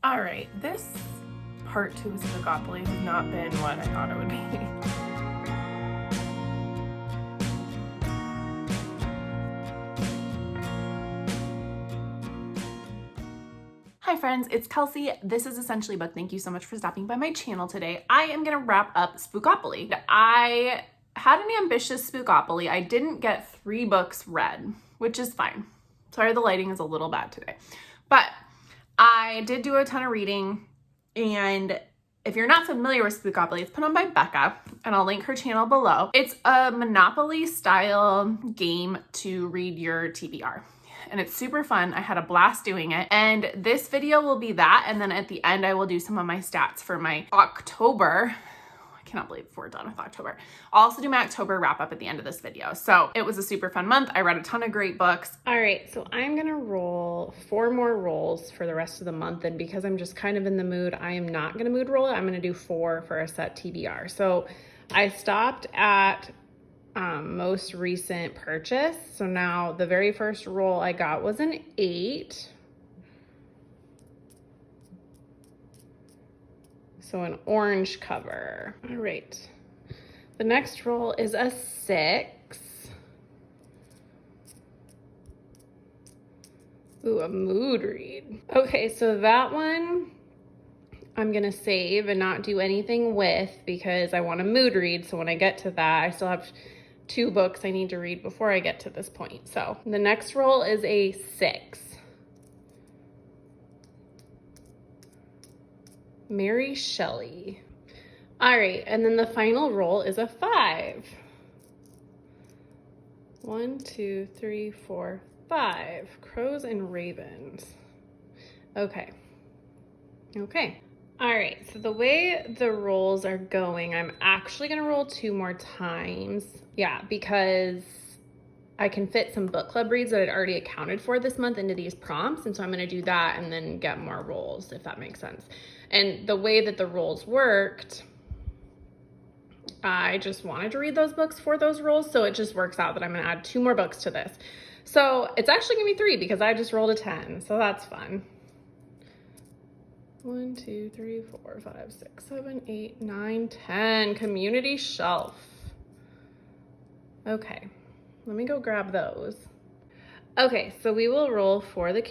All right, this part 2 of Spookopoly has not been what I thought it would be. Hi friends, it's Kelsey. This is Essentially Book. Thank you so much for stopping by my channel today. I am gonna wrap up Spookopoly. I had an ambitious Spookopoly. I didn't get 3 books read, which is fine. Sorry, the lighting is a little bad today. But I did do a ton of reading, and if you're not familiar with Spookopoly, it's put on by Becca, and I'll link her channel below. It's a Monopoly style game to read your TBR. And it's super fun. I had a blast doing it. And this video will be that. And then at the end, I will do some of my stats for my October. I cannot believe we're done with October. I'll also do my October wrap up at the end of this video. So it was a super fun month. I read a ton of great books. All right, so I'm gonna roll 4 more rolls for the rest of the month. And because I'm just kind of in the mood, I am not gonna mood roll it. I'm gonna do 4 for a set TBR. So I stopped at most recent purchase. So now the very first roll I got was an 8. So an orange cover. All right. The next roll is a 6. Ooh, a mood read. Okay, so that one I'm gonna save and not do anything with because I want a mood read. So when I get to that, I still have 2 books I need to read before I get to this point. So the next roll is a 6. Mary Shelley. All right, and then the final roll is a 5. 1, 2, 3, 4, 5. Crows and Ravens. Okay. Okay. All right, so the way the rolls are going, I'm actually gonna roll 2 more times. Yeah, because I can fit some book club reads that I'd already accounted for this month into these prompts. And so I'm gonna do that and then get more rolls, if that makes sense. And the way that the rolls worked, I just wanted to read those books for those rolls. So it just works out that I'm gonna add 2 more books to this. So it's actually gonna be 3 because I just rolled a 10. So that's fun. 1, 2, 3, 4, 5, 6, 7, 8, 9, 10. Community shelf. Okay, let me go grab those. Okay, so we will roll for the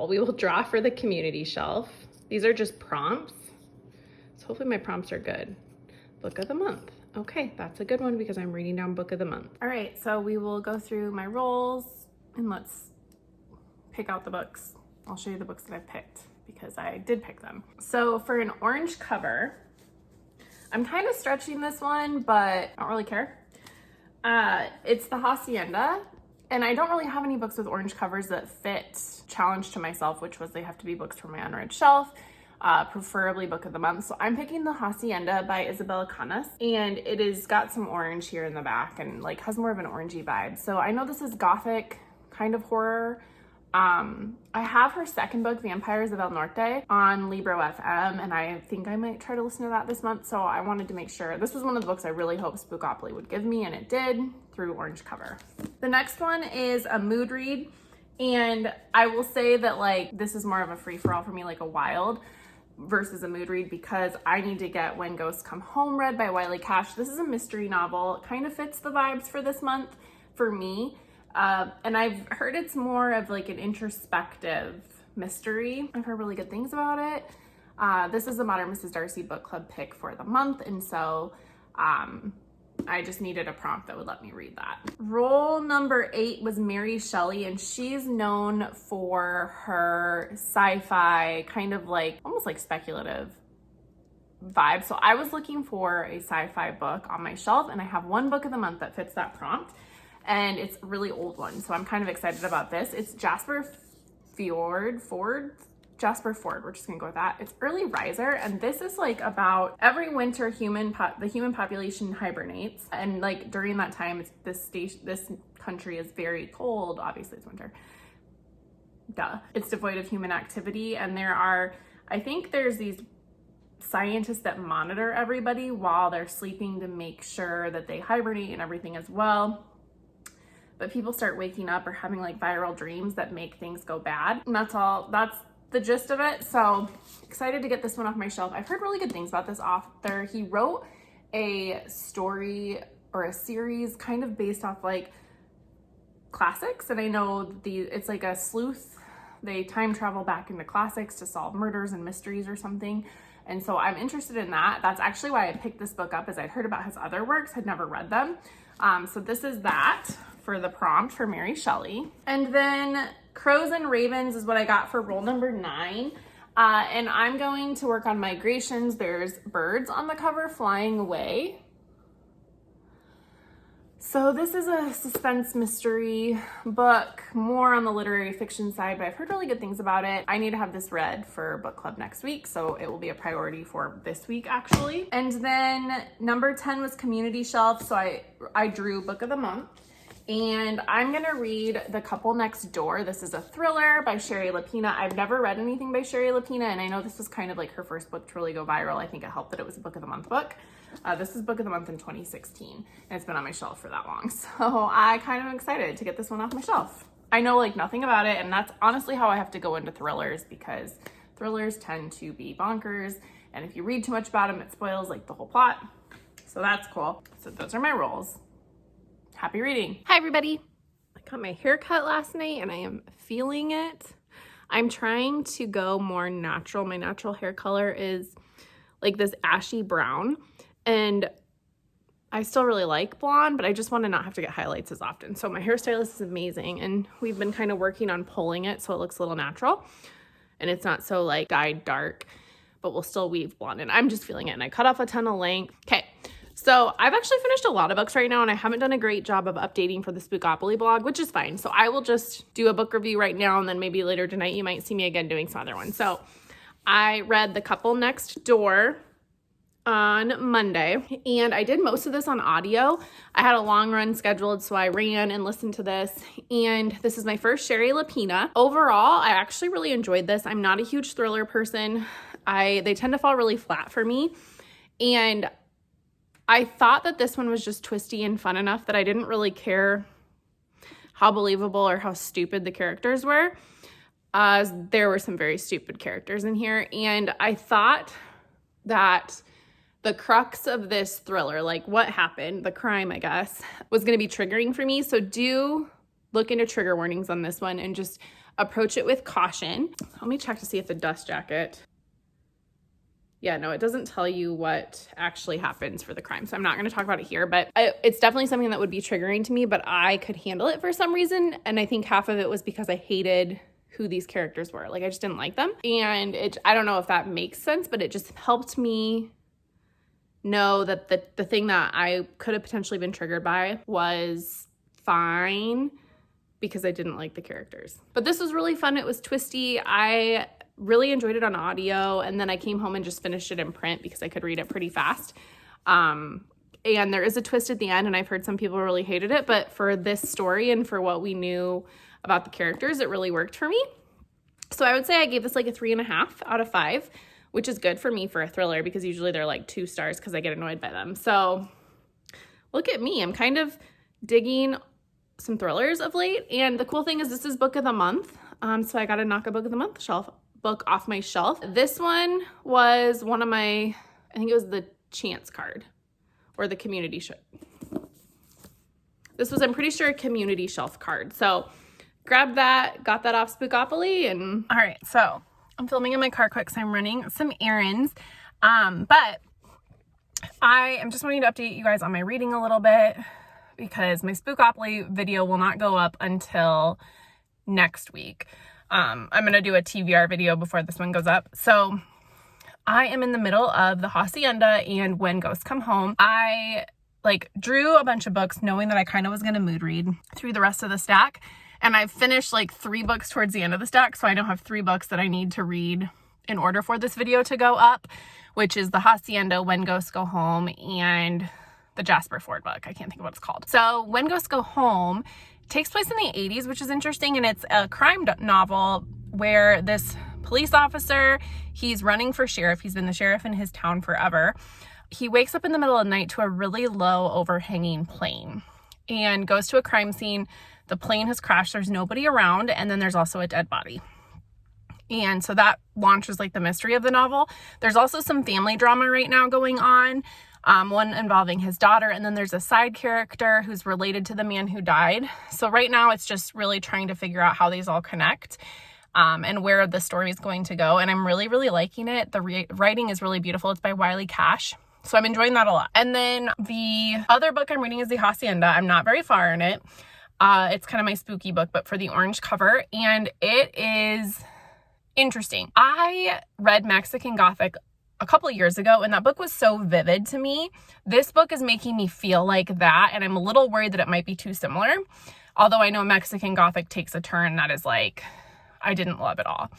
we will draw for the community shelf. These are just prompts. So hopefully my prompts are good. Book of the month. Okay, that's a good one because I'm reading down book of the month. All right, so we will go through my rolls and let's pick out the books. I'll show you the books that I picked because I did pick them. So for an orange cover, I'm kind of stretching this one, but I don't really care. It's the Hacienda, and I don't really have any books with orange covers that fit challenge to myself, which was they have to be books from my unread shelf, preferably book of the month. So I'm picking the Hacienda by Isabella Canas, and it is got some orange here in the back and like has more of an orangey vibe. So I know this is gothic kind of horror. I have her second book, Vampires of El Norte, on Libro FM, and I think I might try to listen to that this month. So I wanted to make sure this was one of the books I really hoped Spookopoly would give me, and it did through orange cover. The next one is a mood read, and I will say that like this is more of a free-for-all for me, like a wild versus a mood read, because I need to get When Ghosts Come Home read by Wiley Cash. This is a mystery novel. It kind of fits the vibes for this month for me. And I've heard it's more of like an introspective mystery. I've heard really good things about it. This is a Modern Mrs. Darcy book club pick for the month. And so I just needed a prompt that would let me read that. Roll number 8 was Mary Shelley, and she's known for her sci-fi, kind of like, almost like speculative vibe. So I was looking for a sci-fi book on my shelf, and I have one book of the month that fits that prompt. And it's a really old one, so I'm kind of excited about this. It's Jasper Ford. We're just gonna go with that. It's Early Riser, and this is like about every winter the human population hibernates, and like during that time, this country is very cold. Obviously, it's winter. Duh. It's devoid of human activity, and I think there's these scientists that monitor everybody while they're sleeping to make sure that they hibernate and everything as well. But people start waking up or having like viral dreams that make things go bad. And that's the gist of it. So excited to get this one off my shelf. I've heard really good things about this author. He wrote a story or a series kind of based off like classics. And I know it's like a sleuth. They time travel back into classics to solve murders and mysteries or something. And so I'm interested in that. That's actually why I picked this book up, is I'd heard about his other works, had never read them. So this is that for the prompt for Mary Shelley. And then Crows and Ravens is what I got for roll number 9. And I'm going to work on migrations. There's birds on the cover flying away. So this is a suspense mystery book, more on the literary fiction side, but I've heard really good things about it. I need to have this read for book club next week, so it will be a priority for this week actually. And then number 10 was Community Shelf, so I drew Book of the Month. And I'm gonna read The Couple Next Door. This is a thriller by Sherry Lapina. I've never read anything by Sherry Lapina, and I know this was kind of like her first book to really go viral. I think it helped that it was a Book of the Month book. This is Book of the Month in 2016, and it's been on my shelf for that long. So I kind of am excited to get this one off my shelf. I know like nothing about it, and that's honestly how I have to go into thrillers, because thrillers tend to be bonkers, and if you read too much about them, it spoils like the whole plot. So that's cool. So those are my rolls. Happy reading. Hi everybody. I got my hair cut last night and I am feeling it. I'm trying to go more natural. My natural hair color is like this ashy brown, and I still really like blonde, but I just want to not have to get highlights as often. So my hairstylist is amazing, and we've been kind of working on pulling it so it looks a little natural and it's not so like dyed dark, but we'll still weave blonde. And I'm just feeling it, and I cut off a ton of length. Okay. So I've actually finished a lot of books right now, and I haven't done a great job of updating for the Spookopoly blog, which is fine. So I will just do a book review right now, and then maybe later tonight you might see me again doing some other ones. So I read The Couple Next Door on Monday, and I did most of this on audio. I had a long run scheduled, so I ran and listened to this, and this is my first Sherry Lapina. Overall, I actually really enjoyed this. I'm not a huge thriller person. They tend to fall really flat for me, and I thought that this one was just twisty and fun enough that I didn't really care how believable or how stupid the characters were. There were some very stupid characters in here, and I thought that the crux of this thriller, like what happened, the crime, I guess, was going to be triggering for me. So do look into trigger warnings on this one and just approach it with caution. Let me check to see if the dust jacket... Yeah, no, it doesn't tell you what actually happens for the crime. So I'm not going to talk about it here, but it's definitely something that would be triggering to me, but I could handle it for some reason. And I think half of it was because I hated who these characters were. Like, I just didn't like them. And I don't know if that makes sense, but it just helped me know that the thing that I could have potentially been triggered by was fine, because I didn't like the characters. But this was really fun. It was twisty. I really enjoyed it on audio, and then I came home and just finished it in print because I could read it pretty fast. And there is a twist at the end, and I've heard some people really hated it, but for this story and for what we knew about the characters, it really worked for me. So I would say I gave this like a 3.5 out of 5, which is good for me for a thriller, because usually they're like 2 stars because I get annoyed by them. So look at me. I'm kind of digging some thrillers of late. And the cool thing is this is Book of the Month. So I got to knock a Book of the Month book off my shelf. This one was one of my, I think it was the chance card or the community shelf. This was, I'm pretty sure, a community shelf card. So grabbed that, got that off Spookopoly, and all right, so I'm filming in my car quick because I'm running some errands. But I am just wanting to update you guys on my reading a little bit, because my Spookopoly video will not go up until next week. I'm going to do a TVR video before this one goes up. So I am in the middle of The Hacienda and When Ghosts Come Home. I drew a bunch of books knowing that I kind of was going to mood read through the rest of the stack. And I've finished like 3 books towards the end of the stack. So I now have 3 books that I need to read in order for this video to go up, which is The Hacienda, When Ghosts Go Home, and the Jasper Ford book. I can't think of what it's called. So When Ghosts Go Home takes place in the 80s, which is interesting, and it's a crime novel where this police officer, he's running for sheriff. He's been the sheriff in his town forever. He wakes up in the middle of the night to a really low overhanging plane and goes to a crime scene. The plane has crashed. There's nobody around, and then there's also a dead body. And so that launches like the mystery of the novel. There's also some family drama right now going on. One involving his daughter, and then there's a side character who's related to the man who died. So right now it's just really trying to figure out how these all connect, and where the story is going to go. And I'm really, really liking it. The writing is really beautiful. It's by Wiley Cash. So I'm enjoying that a lot. And then the other book I'm reading is The Hacienda. I'm not very far in it. It's kind of my spooky book, but for the orange cover. And it is interesting. I read Mexican Gothic a couple of years ago, and that book was so vivid to me. This book is making me feel like that, and I'm a little worried that it might be too similar. Although I know Mexican Gothic takes a turn that is like, I didn't love at all.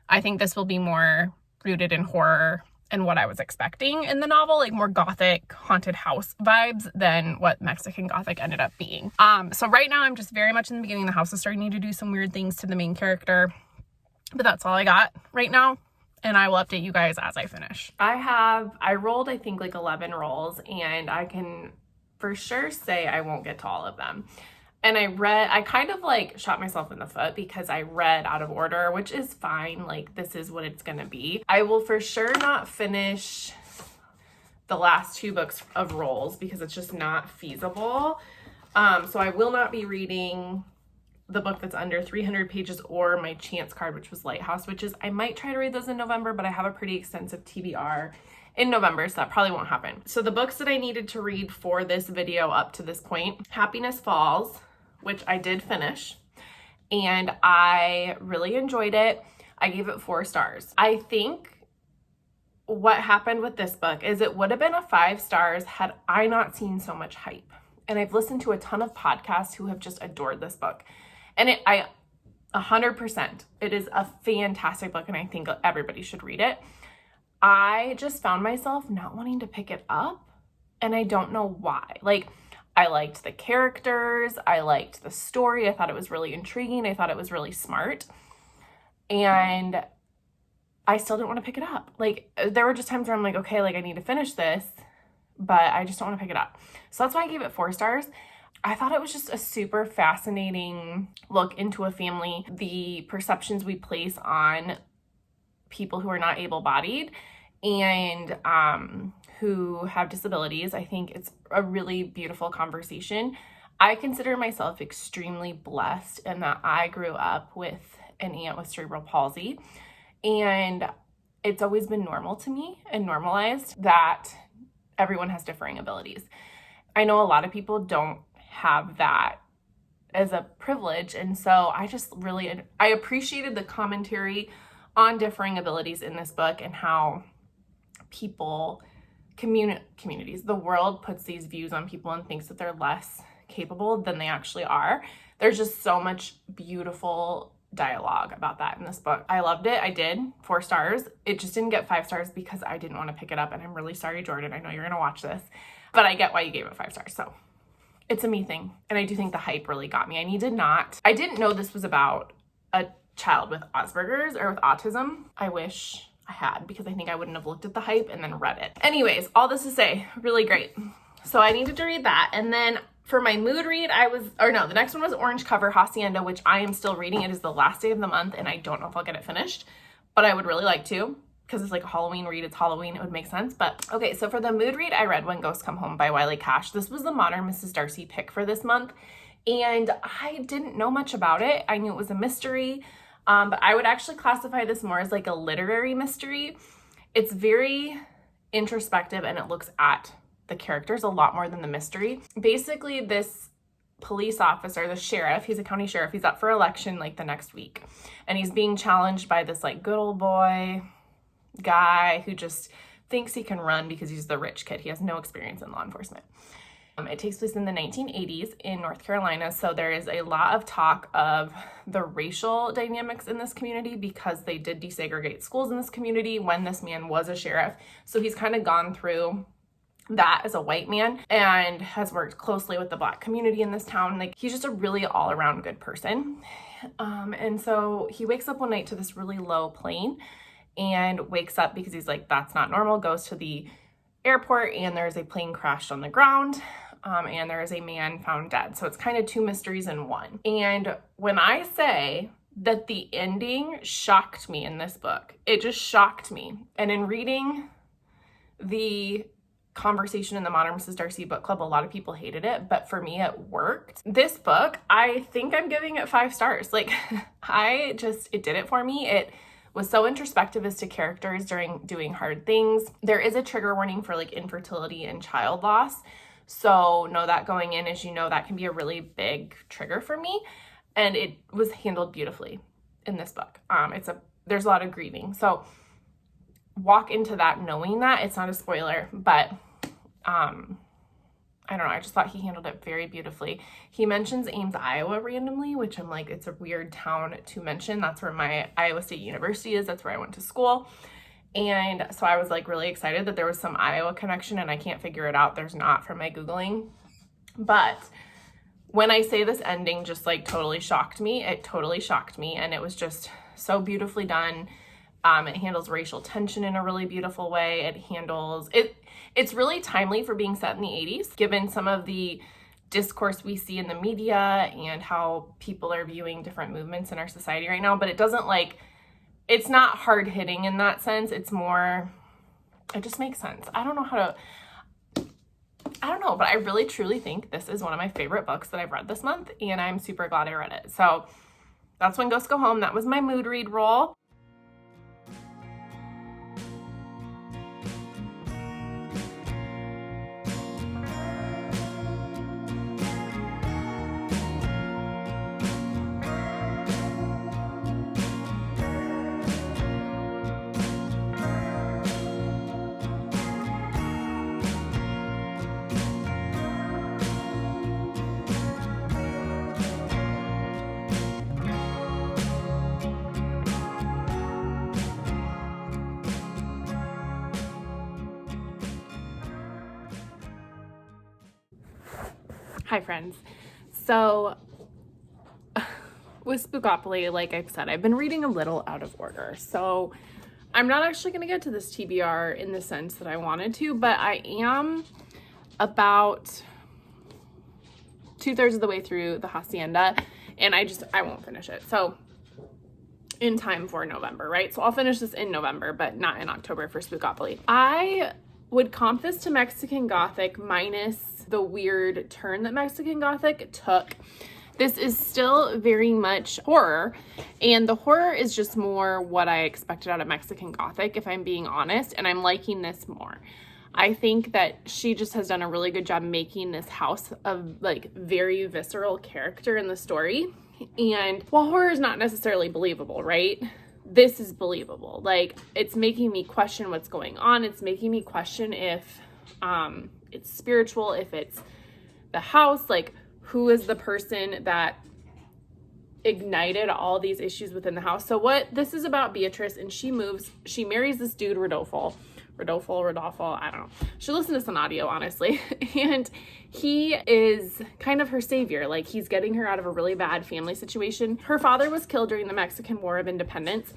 I think this will be more rooted in horror and what I was expecting in the novel, like more Gothic haunted house vibes than what Mexican Gothic ended up being. So right now I'm just very much in the beginning. The house is starting to do some weird things to the main character, but that's all I got right now. And I will update you guys as I finish. I rolled, I think, like 11 rolls, and I can for sure say I won't get to all of them. And I kind of like shot myself in the foot because I read out of order, which is fine. Like, this is what it's gonna be. I will for sure not finish the last 2 books of rolls because it's just not feasible. So I will not be reading the book that's under 300 pages or my chance card, which was Lighthouse Witches. I might try to read those in November, but I have a pretty extensive TBR in November, so that probably won't happen. So the books that I needed to read for this video up to this point: Happiness Falls, which I did finish, and I really enjoyed it. I gave it 4 stars. I think what happened with this book is it would have been a 5 stars had I not seen so much hype. And I've listened to a ton of podcasts who have just adored this book. And 100%, it is a fantastic book, and I think everybody should read it. I just found myself not wanting to pick it up, and I don't know why. Like, I liked the characters, I liked the story, I thought it was really intriguing, I thought it was really smart, and I still didn't want to pick it up. Like, there were just times where I'm like, okay, like, I need to finish this, but I just don't want to pick it up. So that's why I gave it 4 stars. I thought it was just a super fascinating look into a family, the perceptions we place on people who are not able-bodied and who have disabilities. I think it's a really beautiful conversation. I consider myself extremely blessed in that I grew up with an aunt with cerebral palsy, and it's always been normal to me and normalized that everyone has differing abilities. I know a lot of people don't have that as a privilege, and so I appreciated the commentary on differing abilities in this book and how people, communities, the world puts these views on people and thinks that they're less capable than they actually are. There's just so much beautiful dialogue about that in this book. I loved it. I did 4 stars. It just didn't get 5 stars because I didn't want to pick it up, and I'm really sorry, Jordan. I know you're gonna watch this, but I get why you gave it 5 stars. So it's a me thing, and I do think the hype really got me. I didn't know this was about a child with Asperger's or with autism. I wish I had, because I think I wouldn't have looked at the hype and then read it. Anyways, all this to say, really great. So I needed to read that. And then for my mood read, the next one was Orange Cover, Hacienda, which I am still reading. It is the last day of the month, and I don't know if I'll get it finished, but I would really like to, because it's like a Halloween read. It's Halloween, it would make sense. But okay, so for the mood read, I read When Ghosts Come Home by Wiley Cash. This was the Modern Mrs. Darcy pick for this month, and I didn't know much about it. I knew it was a mystery, but I would actually classify this more as like a literary mystery. It's very introspective, and it looks at the characters a lot more than the mystery. Basically, this police officer, the sheriff, he's a county sheriff, he's up for election like the next week, and he's being challenged by this like good old boy guy who just thinks he can run because he's the rich kid. He has no experience in law enforcement. It takes place in the 1980s in North Carolina, so there is a lot of talk of the racial dynamics in this community because they did desegregate schools in this community when this man was a sheriff. So he's kind of gone through that as a white man and has worked closely with the Black community in this town. Like, he's just a really all-around good person. And so he wakes up one night to this really low plane and wakes up because he's like, that's not normal, goes to the airport, and there's a plane crashed on the ground, and there is a man found dead. So it's kind of 2 mysteries in one. And when I say that the ending shocked me in this book. It just shocked me. And in reading the conversation in the Modern Mrs. Darcy book club, a lot of people hated it, but for me it worked. This book, I think I'm giving it 5 stars. Like, it did it for me. It was so introspective as to characters during doing hard things. There is a trigger warning for like infertility and child loss. So know that going in, as you know, that can be a really big trigger for me. And it was handled beautifully in this book. There's a lot of grieving. So walk into that knowing that. It's not a spoiler, but I don't know. I just thought he handled it very beautifully. He mentions Ames, Iowa randomly, which I'm like, it's a weird town to mention. That's where my Iowa State University is. That's where I went to school. And so I was like really excited that there was some Iowa connection, and I can't figure it out. There's not from my Googling. But when I say this ending just like totally shocked me, it totally shocked me. And it was just so beautifully done. It handles racial tension in a really beautiful way. It's really timely for being set in the 80s, given some of the discourse we see in the media and how people are viewing different movements in our society right now. But it doesn't it's not hard hitting in that sense. It's more, it just makes sense. I don't know, but I really truly think this is one of my favorite books that I've read this month, and I'm super glad I read it. So that's When Ghosts Go Home. That was my mood read roll. Hi friends. So with Spookopoly, like I've said, I've been reading a little out of order. So I'm not actually going to get to this TBR in the sense that I wanted to, but I am about 2/3 of the way through the Hacienda, and I won't finish it. So in time for November, right? So I'll finish this in November, but not in October for Spookopoly. I would comp this to Mexican Gothic minus the weird turn that Mexican Gothic took. This is still very much horror, and the horror is just more what I expected out of Mexican Gothic, if I'm being honest, and I'm liking this more. I think that she just has done a really good job making this house a like very visceral character in the story. And while horror is not necessarily believable, right? This is believable. Like, it's making me question what's going on. It's making me question if it's spiritual, if it's the house, like who is the person that ignited all these issues within the house. So what this is about Beatrice, and she marries this dude, Rodolfo, I don't know. Should listen to some audio, honestly. And he is kind of her savior. Like, he's getting her out of a really bad family situation. Her father was killed during the Mexican War of Independence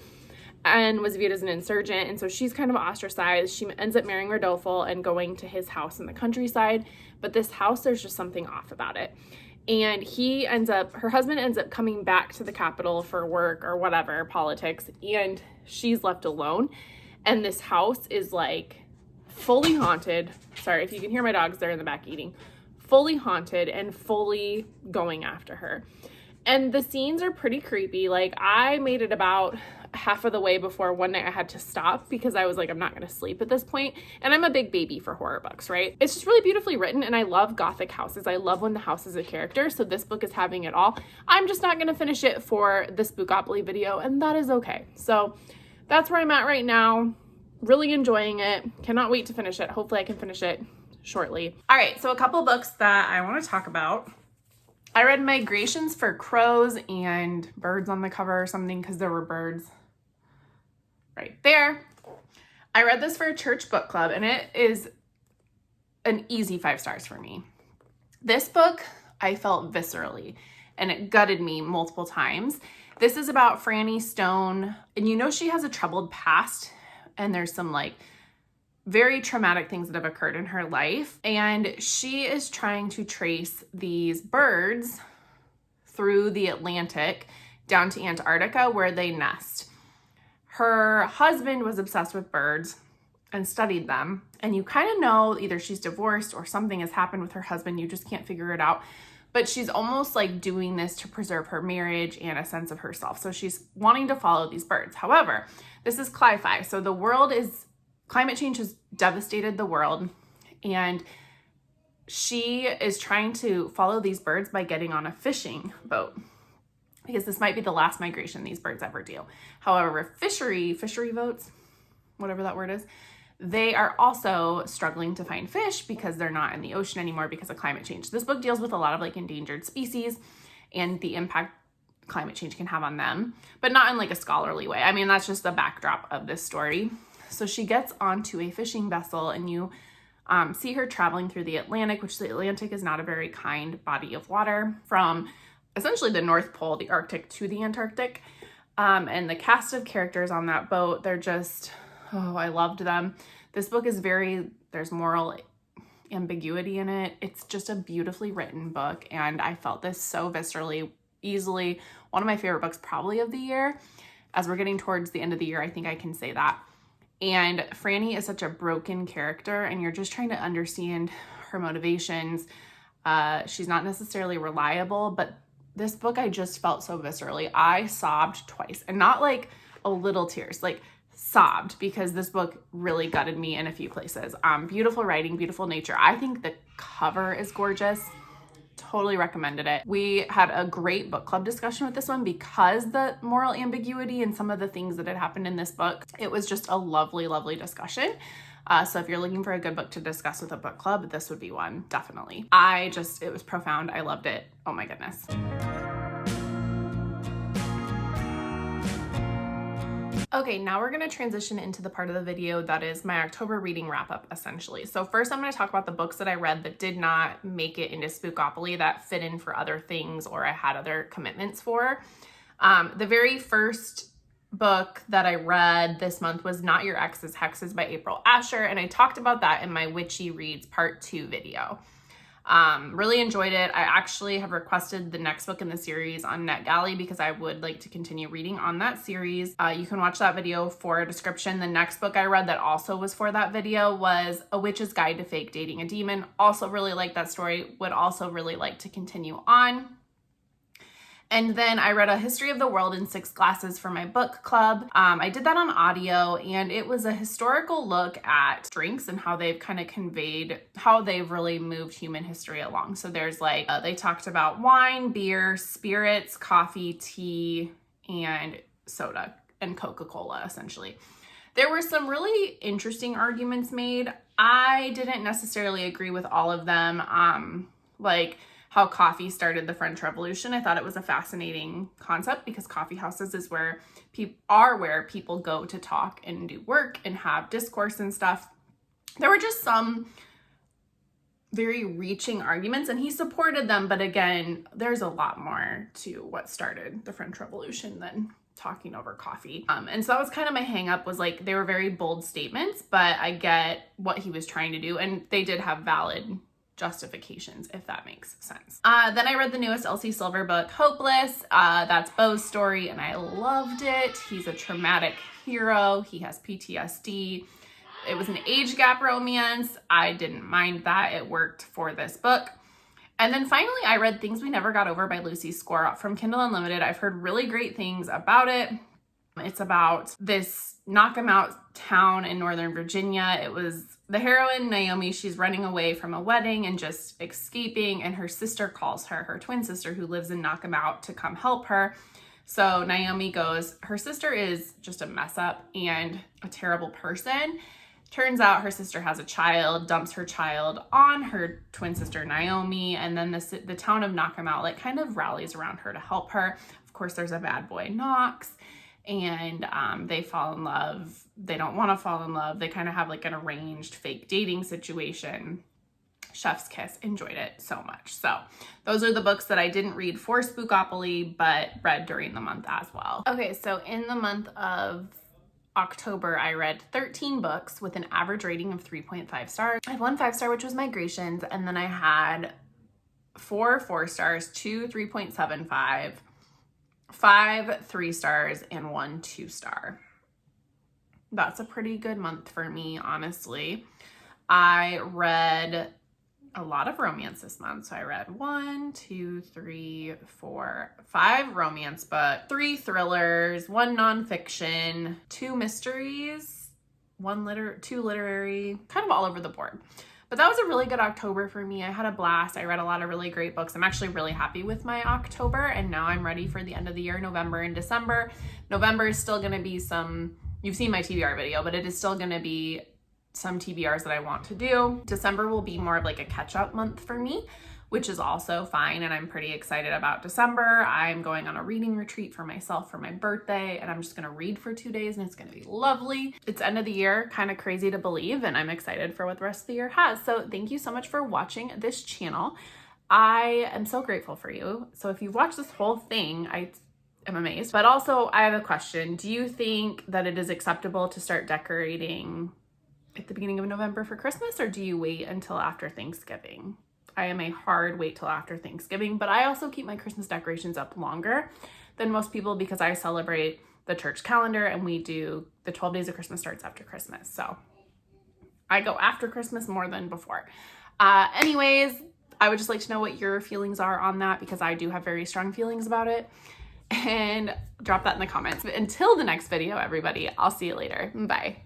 and was viewed as an insurgent. And so she's kind of ostracized. She ends up marrying Rodolfo and going to his house in the countryside. But this house, there's just something off about it. And her husband ends up coming back to the capital for work or whatever, politics, and she's left alone. And this house is like fully haunted. Sorry if you can hear my dogs, they're in the back eating. Fully haunted and fully going after her. And the scenes are pretty creepy. Like, I made it about half of the way before one night I had to stop because I was like, I'm not going to sleep at this point. And I'm a big baby for horror books, right? It's just really beautifully written, and I love Gothic houses. I love when the house is a character, so this book is having it all. I'm just not going to finish it for the Spookopoly video, and that is okay. So that's where I'm at right now. Really enjoying it. Cannot wait to finish it. Hopefully I can finish it shortly. All right, so a couple books that I want to talk about. I read Migrations for Crows and birds on the cover or something, because there were birds right there. I read this for a church book club, and it is an easy 5 stars for me. This book, I felt viscerally, and it gutted me multiple times. This is about Franny Stone, and you know she has a troubled past, and there's some like very traumatic things that have occurred in her life, and she is trying to trace these birds through the Atlantic down to Antarctica where they nest. Her husband was obsessed with birds and studied them. And you kind of know either she's divorced or something has happened with her husband. You just can't figure it out. But she's almost like doing this to preserve her marriage and a sense of herself. So she's wanting to follow these birds. However, this is cli-fi. So climate change has devastated the world. And she is trying to follow these birds by getting on a fishing boat, because this might be the last migration these birds ever do. However, fishery boats, whatever that word is, they are also struggling to find fish because they're not in the ocean anymore because of climate change. This book deals with a lot of like endangered species and the impact climate change can have on them, but not in like a scholarly way. I mean, that's just the backdrop of this story. So she gets onto a fishing vessel and you see her traveling through the Atlantic, which the Atlantic is not a very kind body of water, from essentially the North Pole, the Arctic, to the Antarctic. And the cast of characters on that boat, they're just, oh, I loved them. This book is there's moral ambiguity in it. It's just a beautifully written book. And I felt this so viscerally, easily one of my favorite books probably of the year. As we're getting towards the end of the year, I think I can say that. And Franny is such a broken character and you're just trying to understand her motivations. She's not necessarily reliable, but this book, I just felt so viscerally. I sobbed twice, and not like a little tears, like sobbed, because this book really gutted me in a few places. Beautiful writing, beautiful nature. I think the cover is gorgeous. Totally recommended it. We had a great book club discussion with this one because the moral ambiguity and some of the things that had happened in this book. It was just a lovely, lovely discussion. So if you're looking for a good book to discuss with a book club, this would be one, definitely. It was profound. I loved it. Oh my goodness. Okay, now we're going to transition into the part of the video that is my October reading wrap up, essentially. So first I'm going to talk about the books that I read that did not make it into Spookopoly, that fit in for other things or I had other commitments for. The very first book that I read this month was Not Your Ex's Hexes by April Asher, and I talked about that in my Witchy Reads Part 2 video. Really enjoyed it. I actually have requested the next book in the series on NetGalley because I would like to continue reading on that series. You can watch that video for a description. The next book I read that also was for that video was A Witch's Guide to Fake Dating a Demon. Also really liked that story. Would also really like to continue on. And then I read A History of the World in 6 Glasses for my book club. I did that on audio, and it was a historical look at drinks and how they've kind of conveyed how they've really moved human history along. So there's like, they talked about wine, beer, spirits, coffee, tea, and soda and Coca-Cola, essentially. There were some really interesting arguments made. I didn't necessarily agree with all of them. Like how coffee started the French Revolution. I thought it was a fascinating concept because coffee houses is where people go to talk and do work and have discourse and stuff. There were just some very reaching arguments and he supported them. But again, there's a lot more to what started the French Revolution than talking over coffee. And so that was kind of my hang up, was like, they were very bold statements, but I get what he was trying to do. And they did have valid justifications, if that makes sense. Then I read the newest Elsie Silver book, Hopeless. That's Beau's story, and I loved it. He's a traumatic hero. He has PTSD. It was an age gap romance. I didn't mind that. It worked for this book. And then finally, I read Things We Never Got Over by Lucy Score from Kindle Unlimited. I've heard really great things about it. It's about this knock 'em out town in Northern Virginia. It was the heroine, Naomi. She's running away from a wedding and just escaping, and her sister calls her twin sister who lives in Knock 'em Out, to come help her. So Naomi goes. Her sister is just a mess up and a terrible person. Turns out her sister has a child, dumps her child on her twin sister Naomi, and then the town of Knock 'em Out like kind of rallies around her to help her. Of course, there's a bad boy, Knox. And they fall in love. They don't want to fall in love. They kind of have like an arranged fake dating situation. Chef's kiss. Enjoyed it so much. So those are the books that I didn't read for Spookopoly, but read during the month as well. Okay, so in the month of October, I read 13 books with an average rating of 3.5 stars. I had 1 5-star, which was Migrations, and then I had 4 4 stars, 2 3.75, 5 3 stars, and 1 2 star. That's a pretty good month for me, honestly. I read a lot of romance this month. So I read 1 2 3 4 5 romance books, 3 thrillers, 1 nonfiction, 2 mysteries, 2 literary, kind of all over the board. But that was a really good October for me. I had a blast. I read a lot of really great books. I'm actually really happy with my October, and now I'm ready for the end of the year, November and December. November is still gonna be you've seen my TBR video, but it is still gonna be some TBRs that I want to do. December will be more of like a catch-up month for me, which is also fine, and I'm pretty excited about December. I'm going on a reading retreat for myself for my birthday, and I'm just gonna read for 2 days, and it's gonna be lovely. It's end of the year, kind of crazy to believe, and I'm excited for what the rest of the year has. So thank you so much for watching this channel. I am so grateful for you. So if you've watched this whole thing, I'm amazed. But also, I have a question. Do you think that it is acceptable to start decorating at the beginning of November for Christmas, or do you wait until after Thanksgiving? I am a hard wait till after Thanksgiving, but I also keep my Christmas decorations up longer than most people because I celebrate the church calendar, and we do the 12 days of Christmas starts after Christmas. So I go after Christmas more than before. Anyways, I would just like to know what your feelings are on that, because I do have very strong feelings about it. And drop that in the comments. Until the next video, everybody, I'll see you later. Bye.